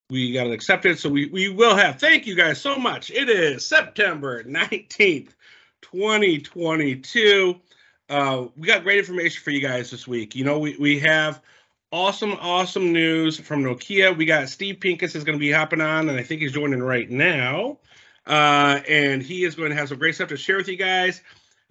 We got it accepted, so we will have. Thank you guys so much. It is September 19th, 2022. We got great information for you guys this week. You know, we have awesome news from Nokia. We got Steve Pincus is going to be hopping on, and I think he's joining right now. And he is going to have some great stuff to share with you guys.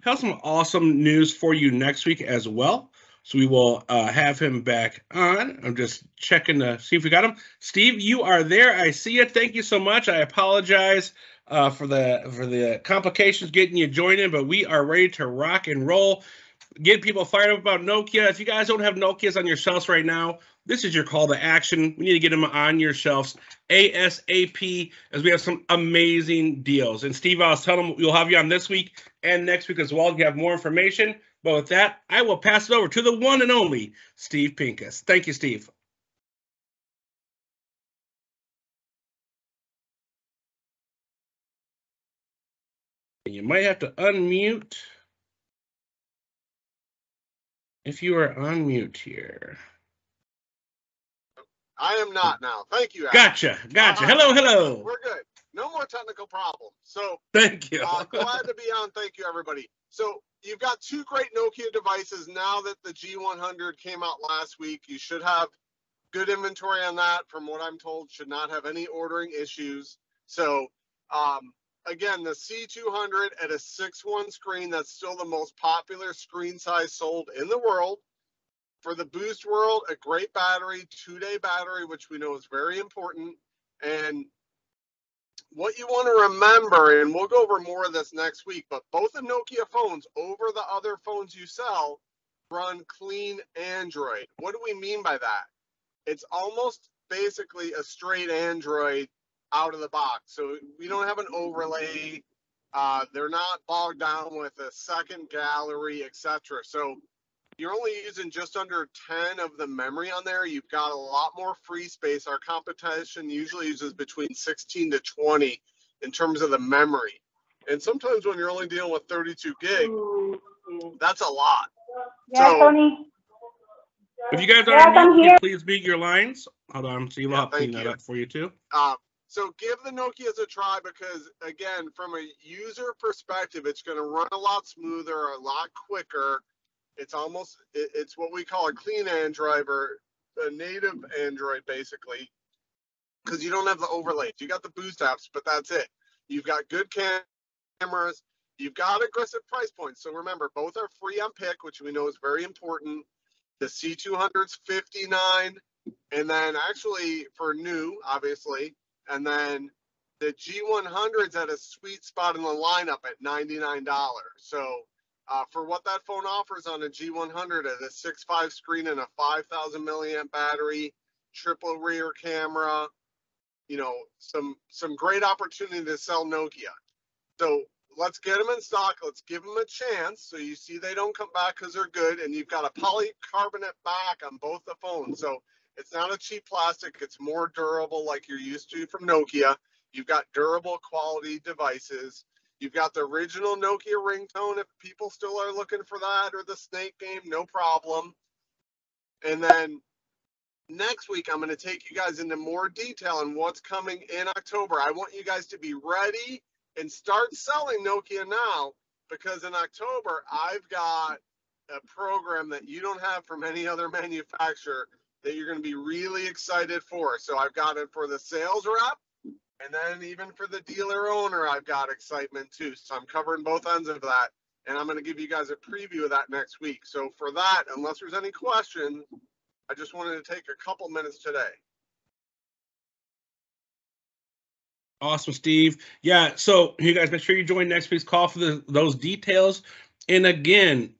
Have some awesome news for you next week as well. So we will have him back on. I'm just checking to see if we got him. Steve, you are there. I see it. Thank you so much. I apologize for the complications getting you joined in, but we are ready to rock and roll. Get people fired up about Nokia. If you guys don't have Nokias on your shelves right now, this is your call to action. We need to get them on your shelves ASAP, as we have some amazing deals. And Steve, I was telling him we'll have you on this week and next week as well. You have more information. But with that, I will pass it over to the one and only Steve Pincus. Thank you, Steve. You might have to unmute if you are on mute here. I am not now. Thank you, Adam. Gotcha. Hello. We're good. No more technical problems. So thank you. Glad to be on. Thank you, everybody. So you've got two great Nokia devices now that the G100 came out last week. You should have good inventory on that. From what I'm told, should not have any ordering issues. So again, the C200 at a 6:1 screen, that's still the most popular screen size sold in the world. For the Boost world, a great battery, 2-day battery, which we know is very important. And what you want to remember, and we'll go over more of this next week, but both the Nokia phones over the other phones you sell run clean Android. What do we mean by that? It's almost basically a straight Android out of the box. So we don't have an overlay. They're not bogged down with a second gallery, etc. So you're only using just under 10 of the memory on there. You've got a lot more free space. Our competition usually uses between 16 to 20 in terms of the memory. And sometimes when you're only dealing with 32 gig, that's a lot. Yeah, so, Tony. If you guys are mute, please mute your lines. Hold on, so you'll clean that up for you too. So give the Nokias a try because, again, from a user perspective, it's going to run a lot smoother, a lot quicker. It's what we call a clean Android, or a native Android, basically, because you don't have the overlays. You got the Boost apps, but that's it. You've got good cameras. You've got aggressive price points. So remember, both are free on pick, which we know is very important. The C200's $59, and then actually for new, obviously, and then the G100's at a sweet spot in the lineup at $99. So for what that phone offers on a G100 at a 6.5 screen and a 5,000 milliamp battery, triple rear camera, you know, some great opportunity to sell Nokia. So let's get them in stock. Let's give them a chance. So you see they don't come back because they're good. And you've got a polycarbonate back on both the phones. So it's not a cheap plastic. It's more durable like you're used to from Nokia. You've got durable quality devices. You've got the original Nokia ringtone if people still are looking for that, or the Snake game, no problem. And then next week, I'm going to take you guys into more detail on what's coming in October. I want you guys to be ready and start selling Nokia now, because in October, I've got a program that you don't have from any other manufacturer that you're going to be really excited for. So I've got it for the sales rep. And then even for the dealer owner, I've got excitement too. So I'm covering both ends of that. And I'm going to give you guys a preview of that next week. So for that, unless there's any questions, I just wanted to take a couple minutes today. Awesome, Steve. Yeah, so you guys make sure you join next week's call for those details. And again,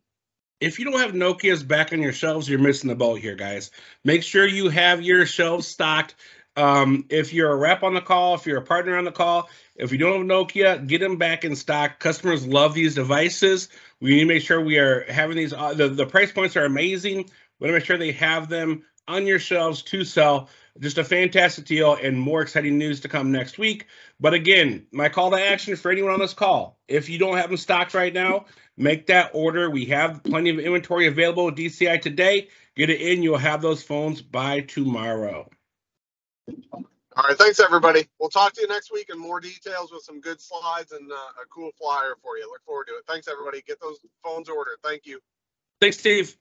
if you don't have Nokia's back on your shelves, you're missing the boat here, guys. Make sure you have your shelves stocked. If you're a rep on the call, if you're a partner on the call, if you don't have Nokia, get them back in stock. Customers love these devices. We need to make sure we are having these. The price points are amazing. We want to make sure they have them on your shelves to sell. Just a fantastic deal, and more exciting news to come next week. But again, my call to action for anyone on this call, if you don't have them stocked right now, make that order. We have plenty of inventory available with DCI today. Get it in. You'll have those phones by tomorrow. All right, thanks everybody. We'll talk to you next week in more details with some good slides and a cool flyer for you. Look forward to it. Thanks everybody. Get those phones ordered. Thank you. Thanks, Steve.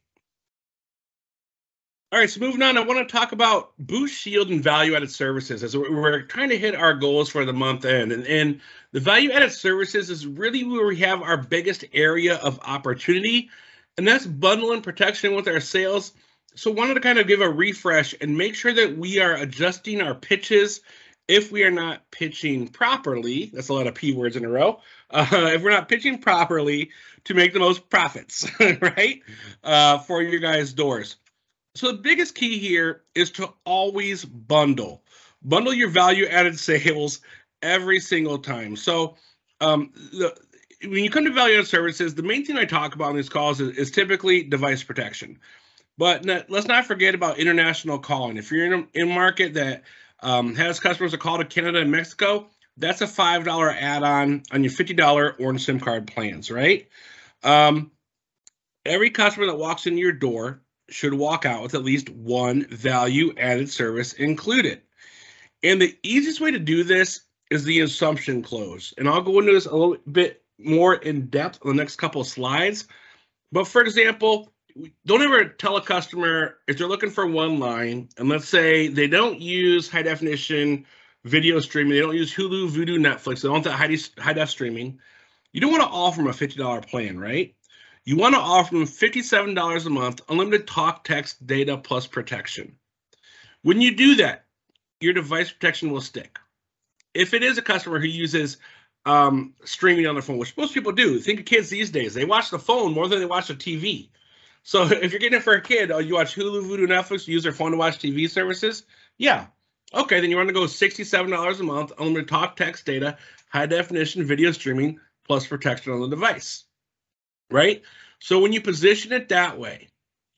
All right, so moving on, I want to talk about Boost Shield and value-added services as we're trying to hit our goals for the month end. And the value-added services is really where we have our biggest area of opportunity, and that's bundling protection with our sales. So wanted to kind of give a refresh and make sure that we are adjusting our pitches if we are not pitching properly. That's a lot of P words in a row. If we're not pitching properly to make the most profits, right, for your guys' doors. So the biggest key here is to always bundle your value-added sales every single time. So when you come to value-added services, the main thing I talk about in these calls is typically device protection. But let's not forget about international calling. If you're in a market that has customers that call to Canada and Mexico, that's a $5 add-on on your $50 Orange SIM card plans, right? Every customer that walks into your door should walk out with at least one value-added service included. And the easiest way to do this is the assumption close. And I'll go into this a little bit more in depth on the next couple of slides. But for example, don't ever tell a customer if they're looking for one line, and let's say they don't use high definition video streaming, they don't use Hulu, Vudu, Netflix, they don't want that high def streaming. You don't want to offer them a $50 plan, right? You want to offer them $57 a month, unlimited talk, text, data, plus protection. When you do that, your device protection will stick. If it is a customer who uses streaming on their phone, which most people do, think of kids these days, they watch the phone more than they watch the TV. So if you're getting it for a kid, you watch Hulu, Vudu, Netflix, use their phone to watch TV services, yeah. Okay, then you want to go $67 a month, unlimited talk, text, data, high definition video streaming, plus protection on the device. Right? So when you position it that way,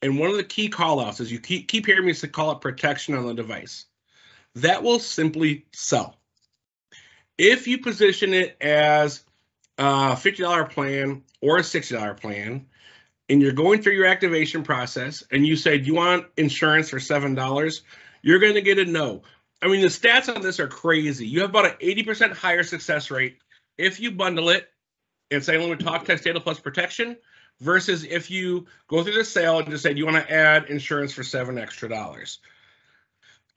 and one of the key call outs is you keep hearing me call it protection on the device, that will simply sell. If you position it as a $50 plan or a $60 plan, and you're going through your activation process, and you say, do you want insurance for $7? You're going to get a no. I mean, the stats on this are crazy. You have about an 80% higher success rate if you bundle it and say unlimited talk, text, data plus protection versus if you go through the sale and just say, do you want to add insurance for $7 extra?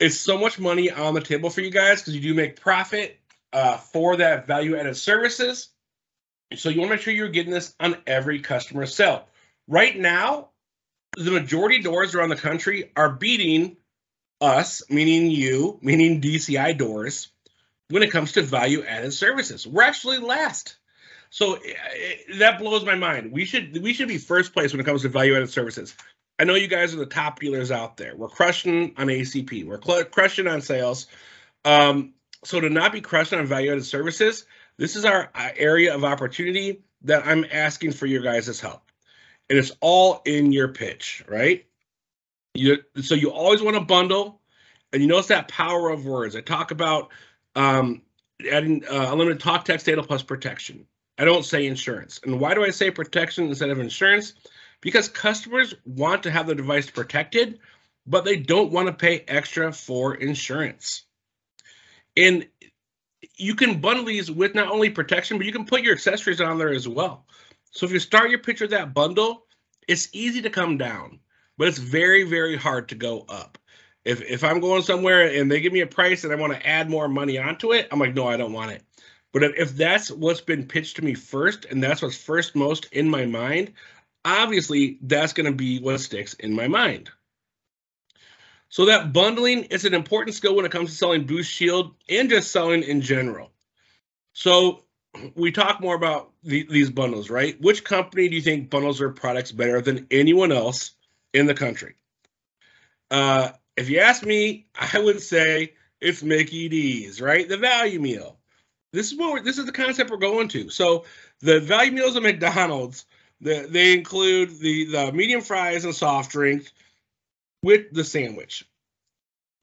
It's so much money on the table for you guys because you do make profit for that value-added services. So you want to make sure you're getting this on every customer sale. Right now, the majority of doors around the country are beating us, meaning you, meaning DCI doors, when it comes to value-added services. We're actually last. So that blows my mind. We should be first place when it comes to value-added services. I know you guys are the top dealers out there. We're crushing on ACP. We're crushing on sales. So to not be crushing on value-added services, this is our area of opportunity that I'm asking for your guys' help. And it's all in your pitch, right? So you always want to bundle, and you notice that power of words. I talk about adding unlimited talk, text, data plus protection. I don't say insurance. And why do I say protection instead of insurance? Because customers want to have their device protected, but they don't want to pay extra for insurance. And you can bundle these with not only protection, but you can put your accessories on there as well. So if you start your pitch with that bundle, it's easy to come down, but it's very, very hard to go up. If I'm going somewhere and they give me a price and I want to add more money onto it, I'm like, no, I don't want it. But if that's what's been pitched to me first, and that's what's first most in my mind, obviously that's going to be what sticks in my mind. So that bundling is an important skill when it comes to selling Boost Shield and just selling in general. So we talk more about these bundles, right? Which company do you think bundles their products better than anyone else in the country? If you ask me, I would say it's Mickey D's, right? The value meal. This is the concept we're going to. So the value meals at McDonald's, they include the medium fries and soft drink with the sandwich.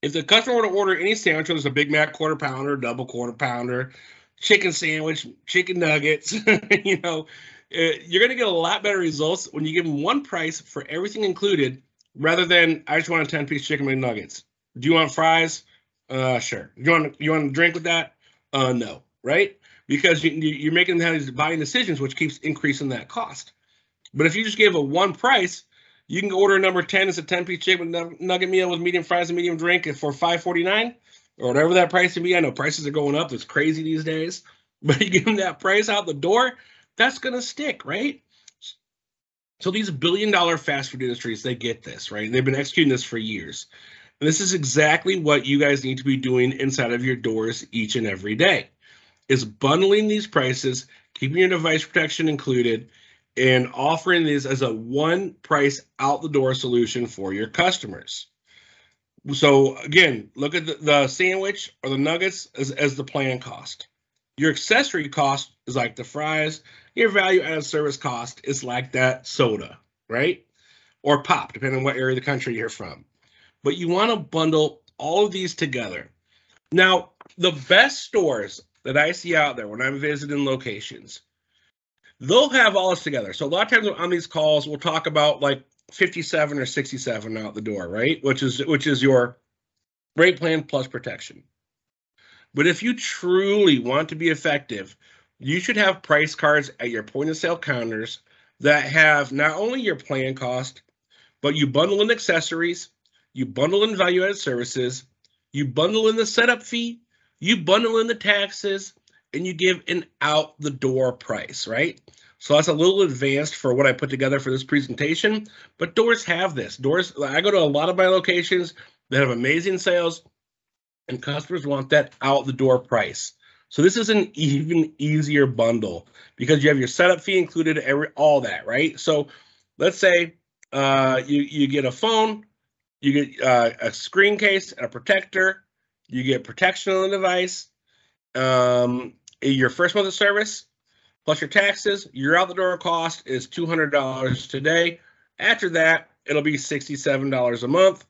If the customer were to order any sandwich, there's a Big Mac quarter pounder, double quarter pounder, chicken sandwich, chicken nuggets, you're going to get a lot better results when you give them one price for everything included, rather than I just want a 10-piece chicken McNuggets. Do you want fries? Sure. You want to drink with that? No, right? Because you're making these buying decisions, which keeps increasing that cost. But if you just gave a one price, you can order number 10 as a 10-piece chicken nugget meal with medium fries and medium drink for $5.49 or whatever that price can be. I know prices are going up. It's crazy these days. But you give them that price out the door, that's going to stick, right? So these billion-dollar fast food industries, they get this, right? They've been executing this for years. And this is exactly what you guys need to be doing inside of your doors each and every day, is bundling these prices, keeping your device protection included, and offering these as a one price out the door solution for your customers. So again, look at the sandwich or the nuggets as the plan cost. Your accessory cost is like the fries. Your value added service cost is like that soda, right? Or pop, depending on what area of the country you're from. But you want to bundle all of these together. Now, the best stores that I see out there when I'm visiting locations, they'll have all this together. So a lot of times on these calls, we'll talk about like 57 or 67 out the door, right? Which is your rate plan plus protection. But if you truly want to be effective, you should have price cards at your point of sale counters that have not only your plan cost, but you bundle in accessories, you bundle in value-added services, you bundle in the setup fee, you bundle in the taxes, and you give an out-the-door price, right? So that's a little advanced for what I put together for this presentation, but doors have this. Doors, I go to a lot of my locations that have amazing sales, and customers want that out-the-door price. So this is an even easier bundle because you have your setup fee included, all that, right? So let's say you get a phone, you get a screen case, a protector, you get protection on the device, your first month of service, plus your taxes, your out-the-door cost is $200 today. After that, it'll be $67 a month.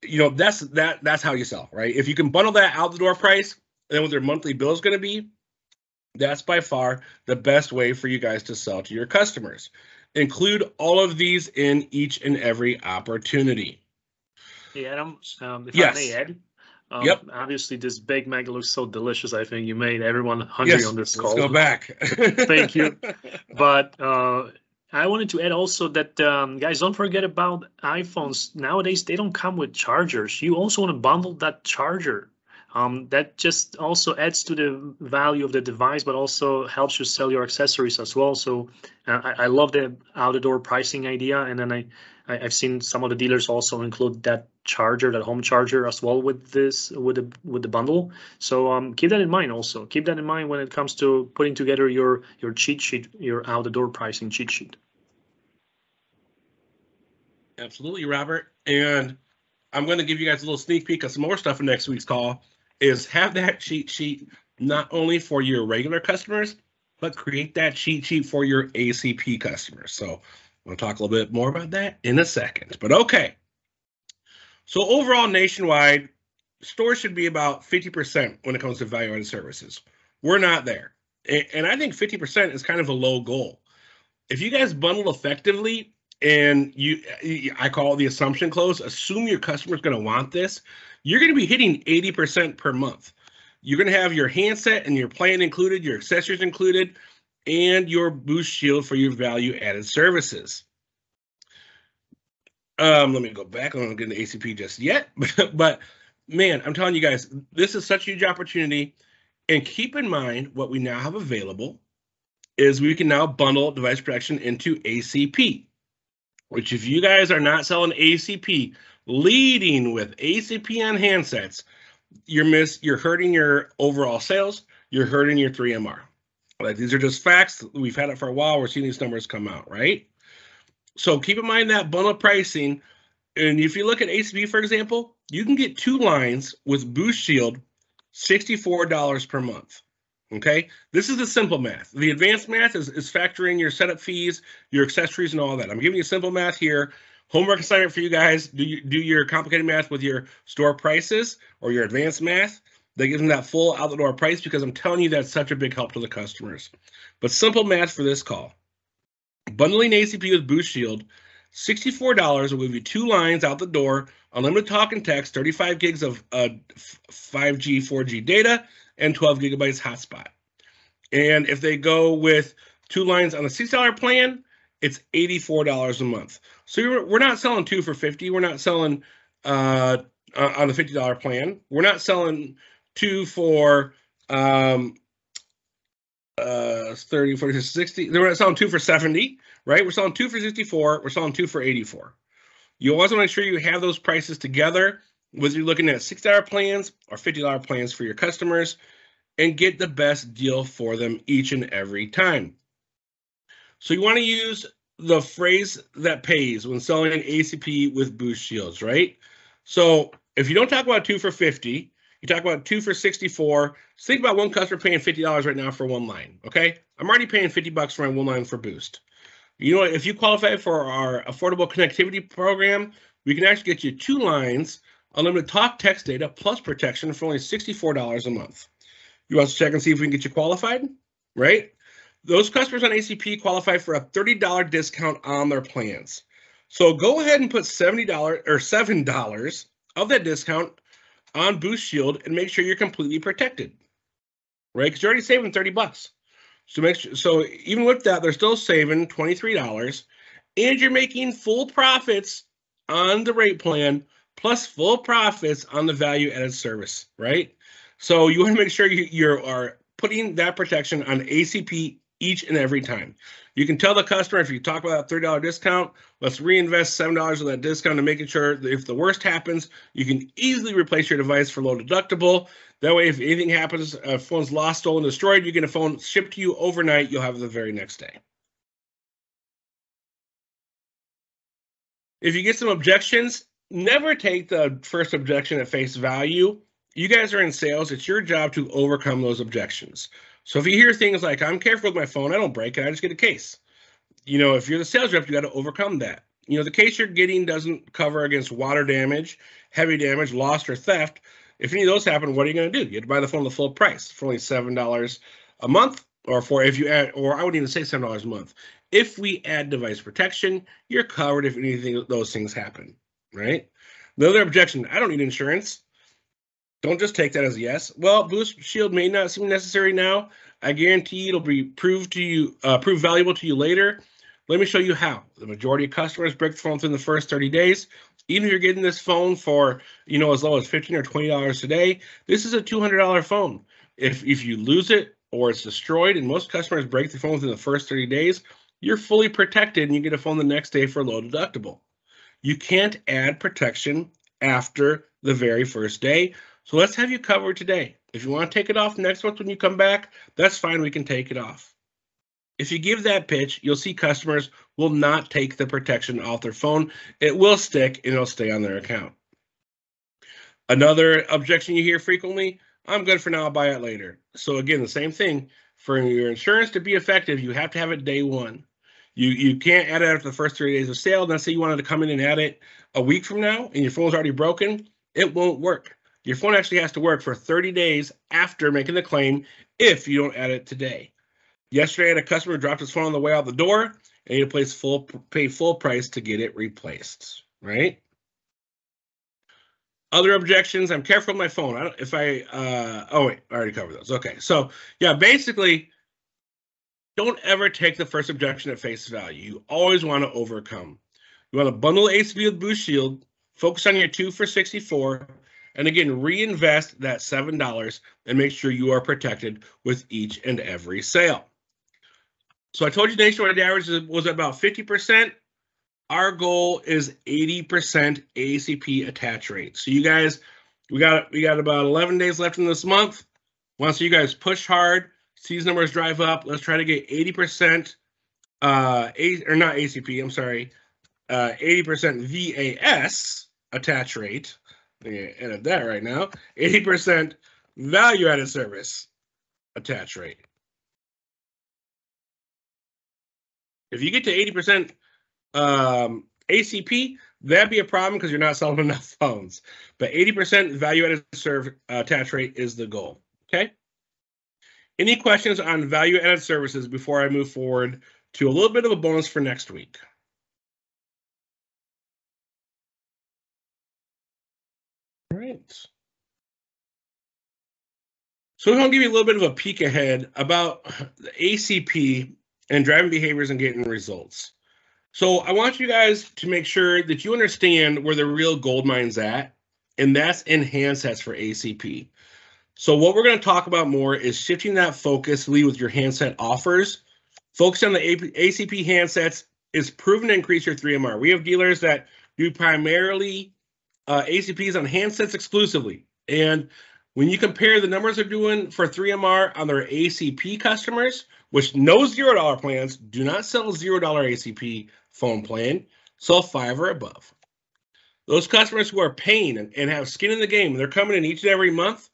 You know, that's how you sell, right? If you can bundle that out-the-door price, and then what their monthly bill is going to be, that's by far the best way for you guys to sell to your customers. Include all of these in each and every opportunity. Hey, Adam, if yes. I may add, yep. Obviously, this Big Mac looks so delicious. I think you made everyone hungry on this call. Let's go back. Thank you. But I wanted to add also that, guys, don't forget about iPhones. Nowadays, they don't come with chargers. You also want to bundle that charger. That just also adds to the value of the device, but also helps you sell your accessories as well. So I love the out-the-door pricing idea. And then I've seen some of the dealers also include that charger, that home charger as well with this, with the bundle. So keep that in mind also. Keep that in mind when it comes to putting together your cheat sheet, your out-the-door pricing cheat sheet. Absolutely, Robert. And I'm going to give you guys a little sneak peek of some more stuff in next week's call, is have that cheat sheet not only for your regular customers, but create that cheat sheet for your ACP customers. So we'll talk a little bit more about that in a second. But okay. So overall, nationwide, stores should be about 50% when it comes to value-added services. We're not there. And I think 50% is kind of a low goal. If you guys bundle effectively, and I call it the assumption close, assume your customer's going to want this, you're going to be hitting 80% per month. You're going to have your handset and your plan included, your accessories included, and your boost shield for your value-added services. Let me go back. I don't get into ACP just yet, but man, I'm telling you guys, this is such a huge opportunity. And keep in mind what we now have available is we can now bundle device protection into ACP, which if you guys are not selling ACP, leading with ACP on handsets, you're hurting your overall sales. You're hurting your 3MR. Like, these are just facts. We've had it for a while. We're seeing these numbers come out, right? So keep in mind that bundle pricing. And if you look at ACP, for example, you can get 2 lines with Boost Shield, $64 per month. Okay, this is the simple math. The advanced math is factoring your setup fees, your accessories, and all that. I'm giving you simple math here. Homework assignment for you guys. Do your complicated math with your store prices or your advanced math. That gives them that full out-the-door price, because I'm telling you that's such a big help to the customers. But simple math for this call. Bundling ACP with Boost Shield, $64 will give you 2 lines out the door, unlimited talk and text, 35 gigs of 5G, 4G data, and 12 gigabytes hotspot. And if they go with 2 lines on the $60 plan, it's $84 a month. So we're not selling 2 for $50. We're not selling on the $50 plan. We're not selling 2 for 30, 40, 60. We're not selling 2 for 70, right? We're selling 2 for 64. We're selling 2 for 84. You always want to make sure you have those prices together, whether you're looking at $60 plans or $50 plans for your customers, and get the best deal for them each and every time. So you want to use the phrase that pays when selling an ACP with Boost Shields, right? So if you don't talk about 2 for 50, you talk about 2 for 64. So think about one customer paying $50 right now for 1 line, okay? I'm already paying $50 for my 1 line for Boost. You know what? If you qualify for our affordable connectivity program, we can actually get you 2 lines, unlimited talk, text, data, plus protection for only $64 a month. You want to check and see if we can get you qualified, right? Those customers on ACP qualify for a $30 discount on their plans. So go ahead and put $70 or $7 of that discount on Boost Shield and make sure you're completely protected, right? Because you're already saving $30. So make sure, so even with that, they're still saving $23, and you're making full profits on the rate plan plus full profits on the value-added service, right? So you want to make sure you are putting that protection on ACP each and every time. You can tell the customer, if you talk about that $30 discount, let's reinvest $7 of that discount and making sure that if the worst happens, you can easily replace your device for low deductible. That way, if anything happens, phone's lost, stolen, destroyed, you get a phone shipped to you overnight, you'll have it the very next day. If you get some objections, never take the first objection at face value. You guys are in sales. It's your job to overcome those objections. So if you hear things like, I'm careful with my phone, I don't break it, I just get a case. You know, if you're the sales rep, you got to overcome that. You know, the case you're getting doesn't cover against water damage, heavy damage, lost, or theft. If any of those happen, what are you going to do? You have to buy the phone the full price for only $7 a month, or for if you add, or I wouldn't even say $7 a month. If we add device protection, you're covered if anything those things happen, right? The other objection, I don't need insurance. Don't just take that as a yes. Well, Boost Shield may not seem necessary now. I guarantee it'll be proved valuable to you later. Let me show you how. The majority of customers break the phone within the first 30 days. Even if you're getting this phone for, you know, as low as $15 or $20 today, this is a $200 phone. If you lose it or it's destroyed, and most customers break the phone within the first 30 days, you're fully protected and you get a phone the next day for low deductible. You can't add protection after the very first day. So let's have you covered today. If you want to take it off next month when you come back, that's fine. We can take it off. If you give that pitch, you'll see customers will not take the protection off their phone. It will stick and it'll stay on their account. Another objection you hear frequently, I'm good for now, I'll buy it later. So again, the same thing. For your insurance to be effective, you have to have it day one. You can't add it after the first 30 days of sale. Let's say you wanted to come in and add it a week from now and your phone's already broken. It won't work. Your phone actually has to work for 30 days after making the claim if you don't add it today. Yesterday, I had a customer drop his phone on the way out the door and he had to pay full price to get it replaced, right? Other objections, I'm careful with my phone. Oh wait, I already covered those. Okay, so yeah, basically, don't ever take the first objection at face value. You always want to overcome. You want to bundle ACP with Boost Shield, focus on your 2 for 64, and again, reinvest that $7 and make sure you are protected with each and every sale. So I told you nationwide average was about 50%. Our goal is 80% ACP attach rate. So you guys, we got about 11 days left in this month. Once you guys push hard, see these numbers drive up, let's try to get 80%, or not ACP, I'm sorry, 80% VAS attach rate. I'm going to edit that right now. 80% value-added service attach rate. If you get to 80% ACP, that'd be a problem because you're not selling enough phones. But 80% value-added service attach rate is the goal. Okay. Any questions on value-added services before I move forward to a little bit of a bonus for next week? So I'm going to give you a little bit of a peek ahead about the ACP and driving behaviors and getting results. So I want you guys to make sure that you understand where the real gold mine's at, and that's in handsets for ACP. So what we're going to talk about more is shifting that focus, lead with your handset offers. Focusing on the ACP handsets is proven to increase your 3MR. We have dealers that do primarily ACPs on handsets exclusively. And when you compare the numbers they're doing for 3MR on their ACP customers, which no $0 plans, do not sell $0 ACP phone plan, sell 5 or above. Those customers who are paying and have skin in the game, they're coming in each and every month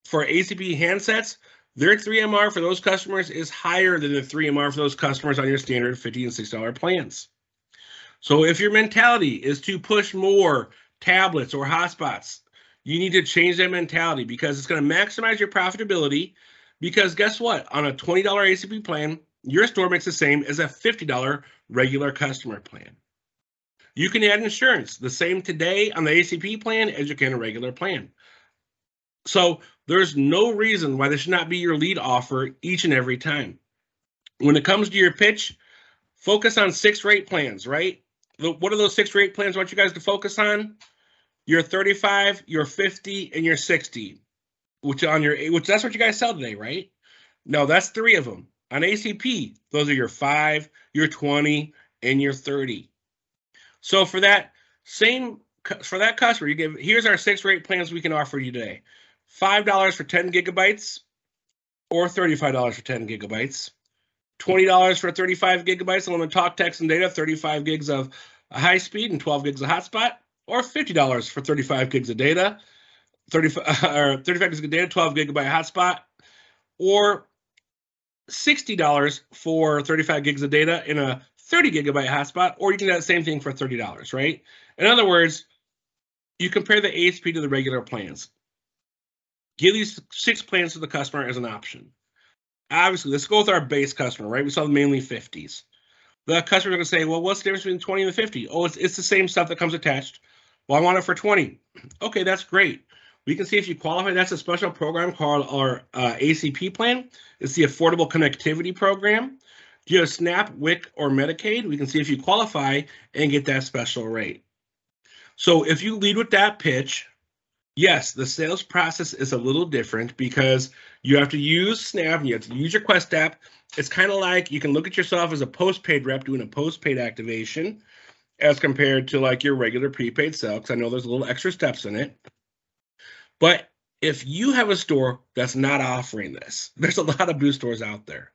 for ACP handsets, their 3MR for those customers is higher than the 3MR for those customers on your standard $50 and $60 plans. So if your mentality is to push more tablets or hotspots, you need to change that mentality because it's going to maximize your profitability. Because guess what? On a $20 ACP plan, your store makes the same as a $50 regular customer plan. You can add insurance the same today on the ACP plan as you can a regular plan. So there's no reason why this should not be your lead offer each and every time. When it comes to your pitch, focus on 6 rate plans, right? What are those 6 rate plans I want you guys to focus on? Your 35, your 50, and your 60, which that's what you guys sell today, right? No, that's 3 of them. On ACP, those are your 5, your 20, and your 30. So for that customer, here's our 6 rate plans we can offer you today. $5 for 10 gigabytes or $35 for 10 gigabytes. $20 for 35 gigabytes along with talk, text, and data, 35 gigs of high speed and 12 gigs of hotspot, or $50 for 35 gigs of data, 35 gigs of data, 12 gigabyte hotspot, or $60 for 35 gigs of data in a 30 gigabyte hotspot, or you can do that same thing for $30, right? In other words, you compare the ACP to the regular plans. Give these 6 plans to the customer as an option. Obviously, let's go with our base customer, right? We saw mainly 50s. The customer's going to say, well, what's the difference between 20 and the 50? Oh, it's the same stuff that comes attached. Well, I want it for 20. Okay, that's great. We can see if you qualify. That's a special program called our ACP plan. It's the Affordable Connectivity Program. Do you have SNAP, WIC, or Medicaid? We can see if you qualify and get that special rate. So if you lead with that pitch, yes, the sales process is a little different because you have to use SNAP and you have to use your Quest app. It's kind of like you can look at yourself as a postpaid rep doing a postpaid activation as compared to like your regular prepaid sale, because I know there's a little extra steps in it. But if you have a store that's not offering this, there's a lot of boost stores out there.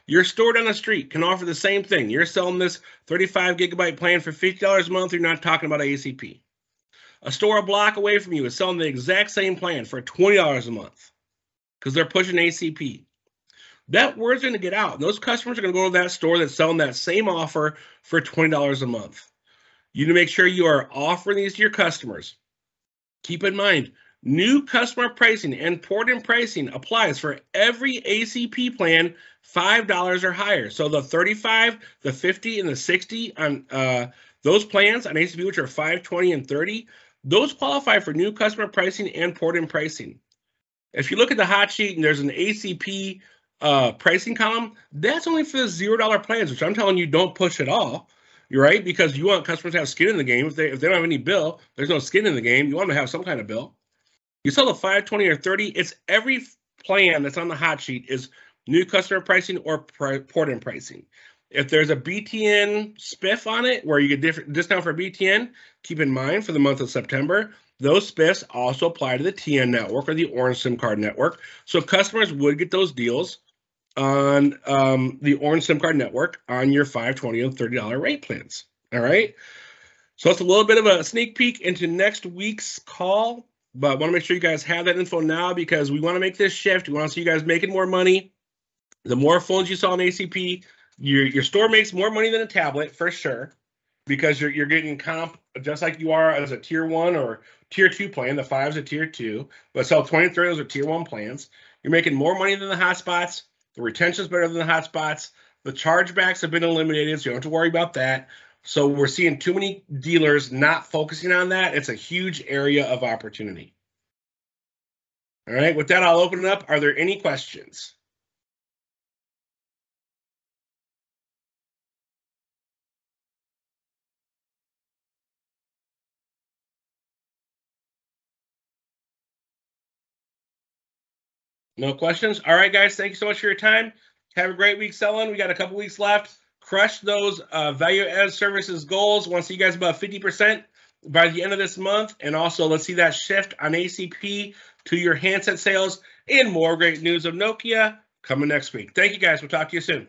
Your store down the street can offer the same thing. You're selling this 35 gigabyte plan for $50 a month. You're not talking about ACP. A store a block away from you is selling the exact same plan for $20 a month because they're pushing ACP. That word's going to get out. Those customers are going to go to that store that's selling that same offer for $20 a month. You need to make sure you are offering these to your customers. Keep in mind, new customer pricing and port-in pricing applies for every ACP plan $5 or higher. So the 35, the 50, and the 60 on those plans on ACP, which are 5, 20, and 30, those qualify for new customer pricing and port-in pricing. If you look at the hot sheet and there's an ACP pricing column, that's only for the $0 plans, which I'm telling you don't push at all. You're right, because you want customers to have skin in the game. If they don't have any bill, there's no skin in the game. You want them to have some kind of bill. You sell the 5, 20, or 30, it's every plan that's on the hot sheet is new customer pricing or port-in pricing. If there's a BTN spiff on it where you get discount for BTN, keep in mind for the month of September, those spiffs also apply to the TN network or the Orange SIM card network. So customers would get those deals on the Orange SIM card network on your $5, $20, and $30 rate plans. All right. So it's a little bit of a sneak peek into next week's call, but I want to make sure you guys have that info now because we want to make this shift. We want to see you guys making more money. The more phones you sell on ACP, your store makes more money than a tablet for sure, because you're getting comp just like you are as a tier 1 or tier 2 plan. The 5's a tier 2, but sell 20 and 30, those are tier 1 plans. You're making more money than the hotspots. The retention is better than the hotspots. The chargebacks have been eliminated, so you don't have to worry about that. So we're seeing too many dealers not focusing on that. It's a huge area of opportunity. All right, with that, I'll open it up. Are there any questions? No questions? All right, guys, thank you so much for your time. Have a great week selling. We got a couple weeks left. Crush those value-added services goals. Want to see you guys about 50% by the end of this month. And also, let's see that shift on ACP to your handset sales and more great news of Nokia coming next week. Thank you, guys. We'll talk to you soon.